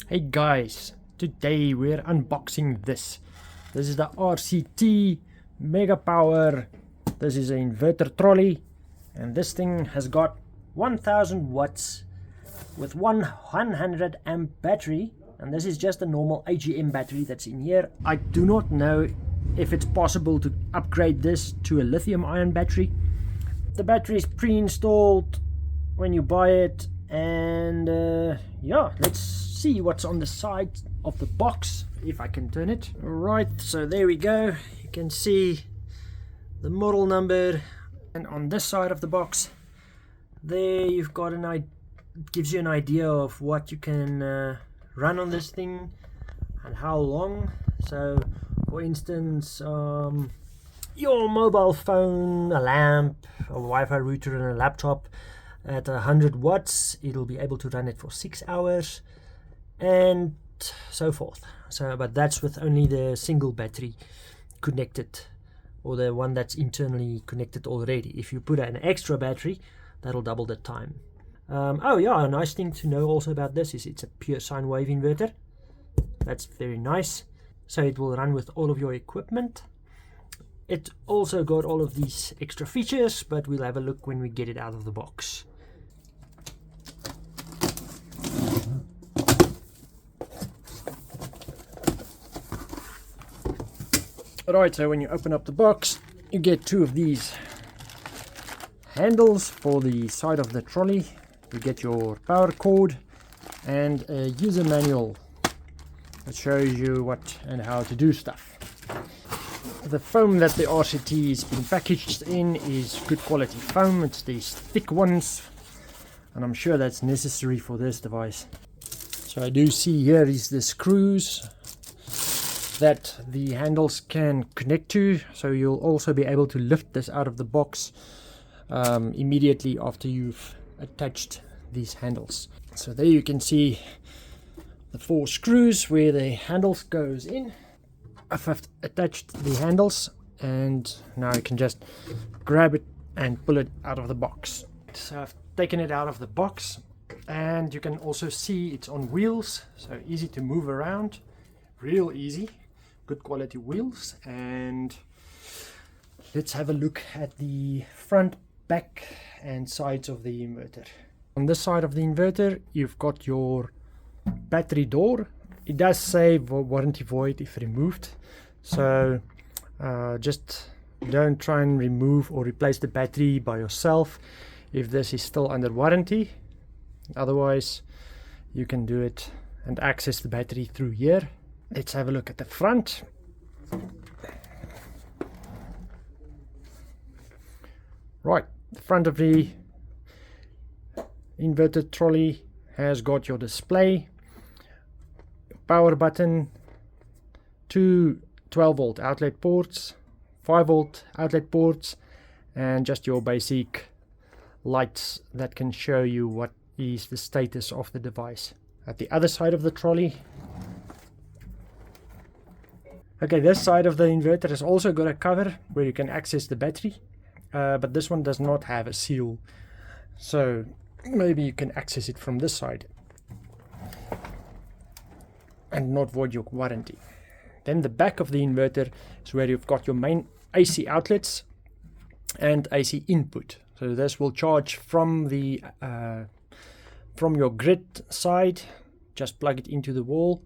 Hey guys, today we're unboxing this. This is the RCT Megapower. This is an inverter trolley, and this thing has got 1000 watts with 100 amp battery, and this is just a normal AGM battery that's in here. I do not know if it's possible to upgrade this to a lithium ion battery. The battery is pre-installed when you buy it, and yeah, let's see what's on the side of the box, if I can turn it. Right, so there we go. You can see the model number, and on this side of the box there you've got gives you an idea of what you can run on this thing and how long. So for instance, your mobile phone, a lamp, a Wi-Fi router and a laptop at 100 watts, it'll be able to run it for 6 hours and so forth. So, but that's with only the single battery connected, or the one that's internally connected already. If you put an extra battery, that'll double the time. Oh yeah, a nice thing to know also about this is it's a pure sine wave inverter. That's very nice. So it will run with all of your equipment. It also got all of these extra features, but we'll have a look when we get it out of the box. Alright, so when you open up the box, you get two of these handles for the side of the trolley. You get your power cord and a user manual that shows you what and how to do stuff. The foam that the RCT is being packaged in is good quality foam. It's these thick ones, and I'm sure that's necessary for this device. So I do see here is the screws that the handles can connect to, so you'll also be able to lift this out of the box immediately after you've attached these handles. So there you can see the 4 screws where the handles goes in. I've attached the handles, and now you can just grab it and pull it out of the box. So I've taken it out of the box, and you can also see it's on wheels, so easy to move around, real easy, good quality wheels. And let's have a look at the front, back and sides of the inverter. On this side of the inverter you've got your battery door. It does say warranty void if removed, so just don't try and remove or replace the battery by yourself if this is still under warranty. Otherwise you can do it and access the battery through here. Let's have a look at the front. Right, the front of the inverter trolley has got your display, power button, 2 12-volt outlet ports, 5-volt outlet ports, and just your basic lights that can show you what is the status of the device. At the other side of the trolley, okay, this side of the inverter has also got a cover where you can access the battery, but this one does not have a seal, so maybe you can access it from this side and not void your warranty. Then the back of the inverter is where you've got your main AC outlets and AC input. So this will charge from the from your grid side. Just plug it into the wall,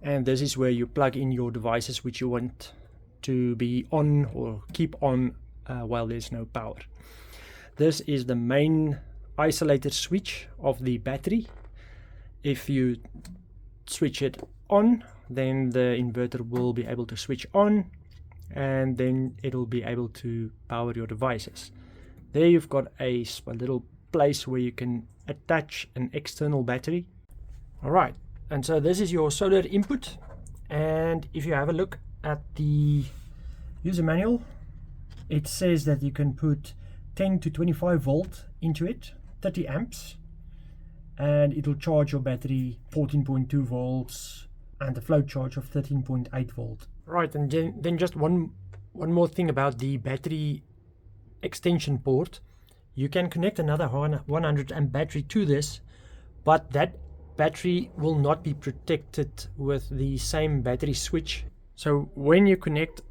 and this is where you plug in your devices which you want to be on or keep on while there's no power. This is the main isolator switch of the battery. If you switch it on, then the inverter will be able to switch on, and then it'll be able to power your devices. There you've got a little place where you can attach an external battery. Alright, and so this is your solar input, and if you have a look at the user manual, it says that you can put 10 to 25 volt into it, 30 amps, and it'll charge your battery 14.2 volts and a float charge of 13.8 volt. Right, and then just one more thing about the battery extension port. You can connect another 100 amp battery to this, but that battery will not be protected with the same battery switch. So when you connect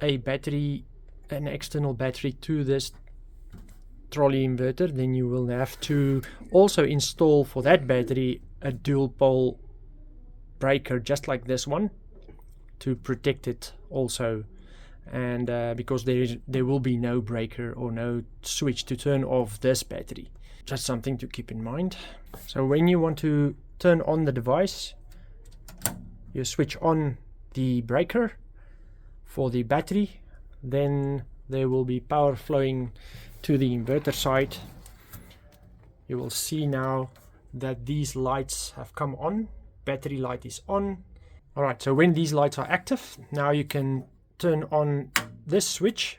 a battery, an external battery, to this trolley inverter, then you will have to also install for that battery a dual pole breaker just like this one to protect it also, and because there will be no breaker or no switch to turn off this battery. Just something to keep in mind. So when you want to turn on the device, you switch on the breaker for the battery, then there will be power flowing to the inverter side. You will see now that these lights have come on. Battery light is on. Alright, so when these lights are active, now you can turn on this switch,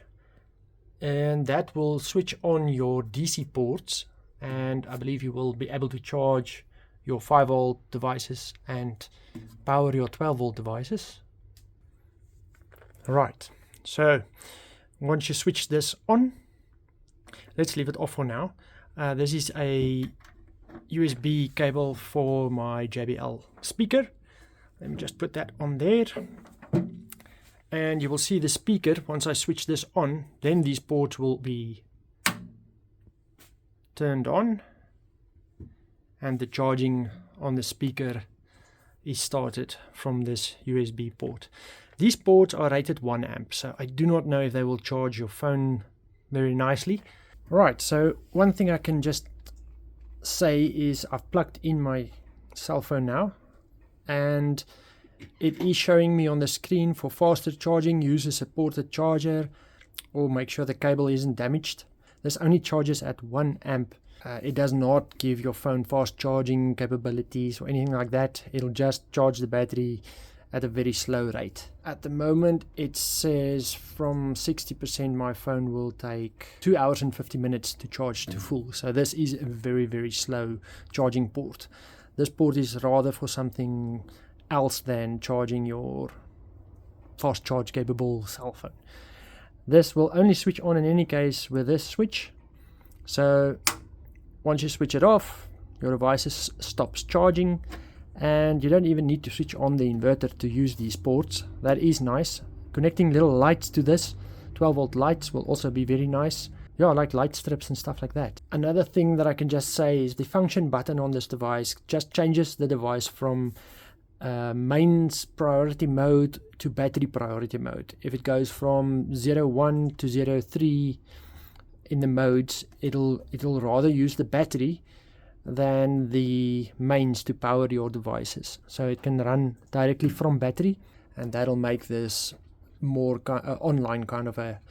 and that will switch on your DC ports, and I believe you will be able to charge your 5-volt devices and power your 12-volt devices. Alright, so once you switch this on, let's leave it off for now. This is a USB cable for my JBL speaker. Let me just put that on there. And you will see the speaker, once I switch this on, then these ports will be turned on and the charging on the speaker is started from this USB port. These ports are rated 1 amp, so I do not know if they will charge your phone very nicely. Right, so one thing I can just say is I've plugged in my cell phone now, and it is showing me on the screen for faster charging, use a supported charger, or make sure the cable isn't damaged. This only charges at 1 amp. It does not give your phone fast charging capabilities or anything like that. It'll just charge the battery at a very slow rate. At the moment it says from 60% my phone will take 2 hours and 50 minutes to charge to full. So this is a very, very slow charging port. This port is rather for something else than charging your fast charge capable cell phone. This will only switch on in any case with this switch. So once you switch it off, your device stops charging, and you don't even need to switch on the inverter to use these ports. That is nice. Connecting little lights to this, 12-volt lights, will also be very nice. Yeah, like light strips and stuff like that. Another thing that I can just say is the function button on this device just changes the device from mains priority mode to battery priority mode. If it goes from 01 to 03 in the modes, it'll rather use the battery than the mains to power your devices. So it can run directly from battery, and that'll make this more online kind of a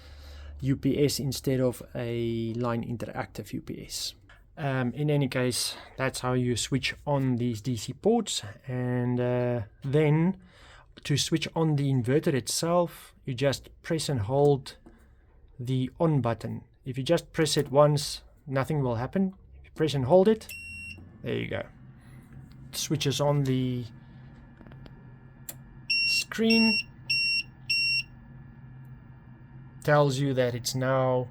UPS instead of a line interactive UPS. In any case, that's how you switch on these DC ports. And then to switch on the inverter itself, you just press and hold the on button. If you just press it once, nothing will happen. If you press and hold it, there you go. It switches on the screen, tells you that it's now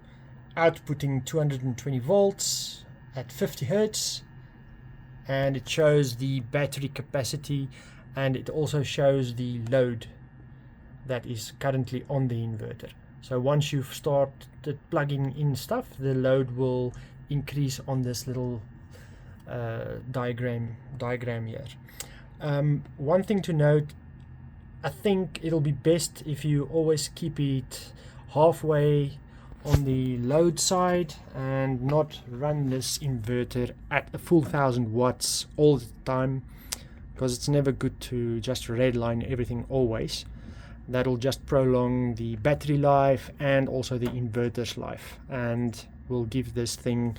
outputting 220 volts at 50 Hertz, and it shows the battery capacity, and it also shows the load that is currently on the inverter. So once you've started plugging in stuff, the load will increase on this little diagram here. One thing to note, I think it'll be best if you always keep it halfway on the load side and not run this inverter at a full 1000 watts all the time, because it's never good to just redline everything always. That'll just prolong the battery life and also the inverter's life, and will give this thing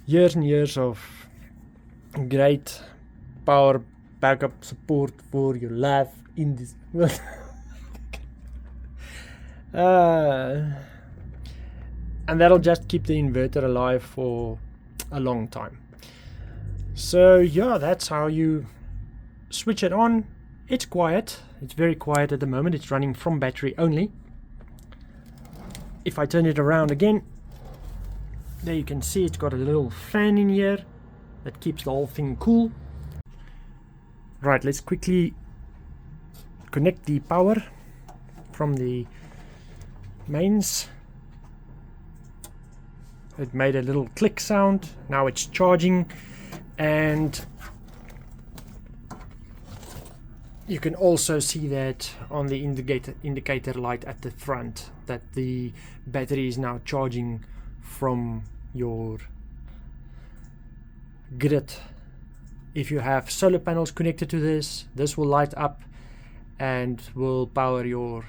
years and years of great power backup support for your life in this world. And that'll just keep the inverter alive for a long time. So yeah, that's how you switch it on. It's quiet. It's very quiet at the moment. It's running from battery only. If I turn it around again, there you can see it's got a little fan in here that keeps the whole thing cool. Right, let's quickly connect the power from the mains. It made a little click sound. Now it's charging, and you can also see that on the indicator light at the front that the battery is now charging from your grid. If you have solar panels connected to this will light up and will power your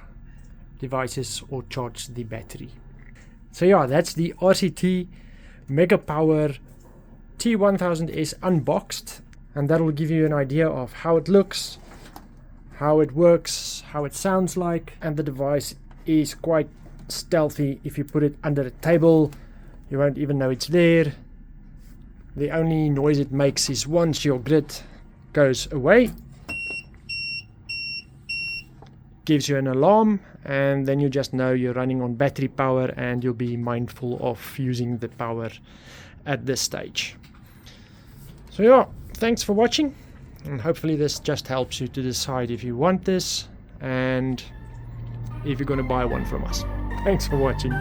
devices or charge the battery. So yeah, that's the RCT Megapower T-1000s unboxed, and that will give you an idea of how it looks, how it works, how it sounds like. And the device is quite stealthy. If you put it under a table, you won't even know it's there. The only noise it makes is once your grid goes away, gives you an alarm, and then you just know you're running on battery power, and you'll be mindful of using the power at this stage. So yeah, thanks for watching, and hopefully this just helps you to decide if you want this and if you're going to buy one from us. Thanks for watching.